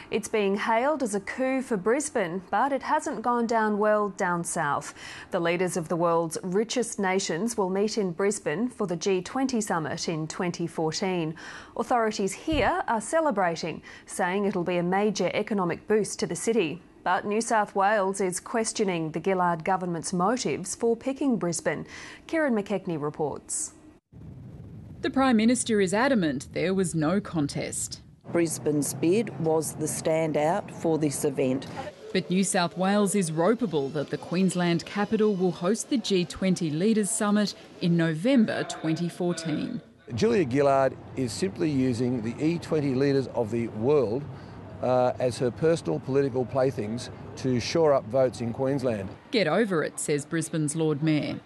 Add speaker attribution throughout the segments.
Speaker 1: It's being hailed as a coup for Brisbane, but it hasn't gone down well down south. The leaders of the world's richest nations will meet in Brisbane for the G20 Summit in 2014. Authorities here are celebrating, saying it'll be a major economic boost to the city. But New South Wales is questioning the Gillard government's motives for picking Brisbane. Kieran McKechnie reports.
Speaker 2: The Prime Minister is adamant there was no contest.
Speaker 3: Brisbane's bid was the standout for this event.
Speaker 2: But New South Wales is ropeable that the Queensland capital will host the G20 Leaders Summit in November 2014.
Speaker 4: Julia Gillard is simply using the E20 leaders of the world as her personal political playthings to shore up votes in Queensland.
Speaker 2: Get over it, says Brisbane's Lord Mayor.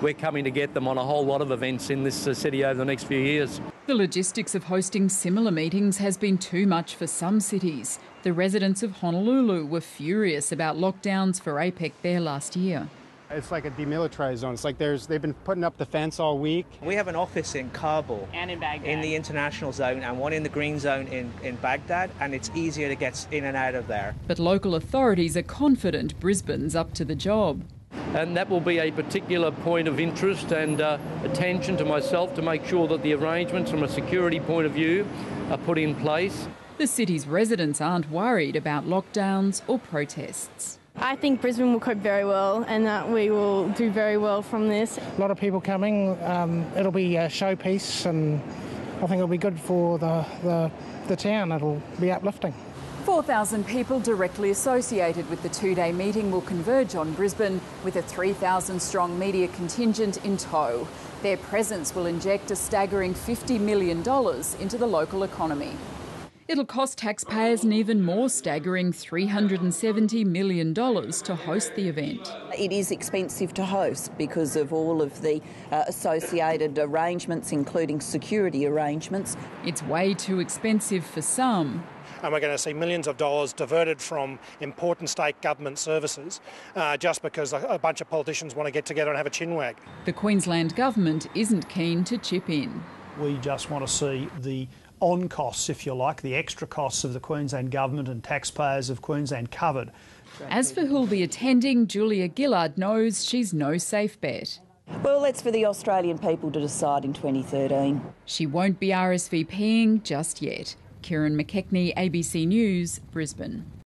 Speaker 5: We're coming to get them on a whole lot of events in this city over the next few years.
Speaker 2: The logistics of hosting similar meetings has been too much for some cities. The residents of Honolulu were furious about lockdowns for APEC there last year.
Speaker 6: It's like a demilitarized zone. It's like they've been putting up the fence all week.
Speaker 7: We have an office in Kabul
Speaker 8: and in Baghdad,
Speaker 7: in the international zone, and one in the green zone in Baghdad, and it's easier to get in and out of there.
Speaker 2: But local authorities are confident Brisbane's up to the job.
Speaker 5: And that will be a particular point of interest and attention to myself to make sure that the arrangements from a security point of view are put in place.
Speaker 2: The city's residents aren't worried about lockdowns or protests.
Speaker 9: I think Brisbane will cope very well and that we will do very well from this.
Speaker 10: A lot of people coming. It'll be a showpiece and I think it'll be good for the town. It'll be uplifting.
Speaker 2: 4,000 people directly associated with the two-day meeting will converge on Brisbane with a 3,000-strong media contingent in tow. Their presence will inject a staggering $50 million into the local economy. It'll cost taxpayers an even more staggering $370 million to host the event.
Speaker 3: It is expensive to host because of all of the associated arrangements, including security arrangements.
Speaker 2: It's way too expensive for some.
Speaker 11: And we're going to see millions of dollars diverted from important state government services just because a bunch of politicians want to get together and have a chinwag.
Speaker 2: The Queensland government isn't keen to chip in.
Speaker 12: We just want to see the on-costs, if you like, the extra costs of the Queensland government and taxpayers of Queensland covered.
Speaker 2: As for who'll be attending, Julia Gillard knows she's no safe bet.
Speaker 3: Well, that's for the Australian people to decide in 2013.
Speaker 2: She won't be RSVPing just yet. Kieran McKechnie, ABC News, Brisbane.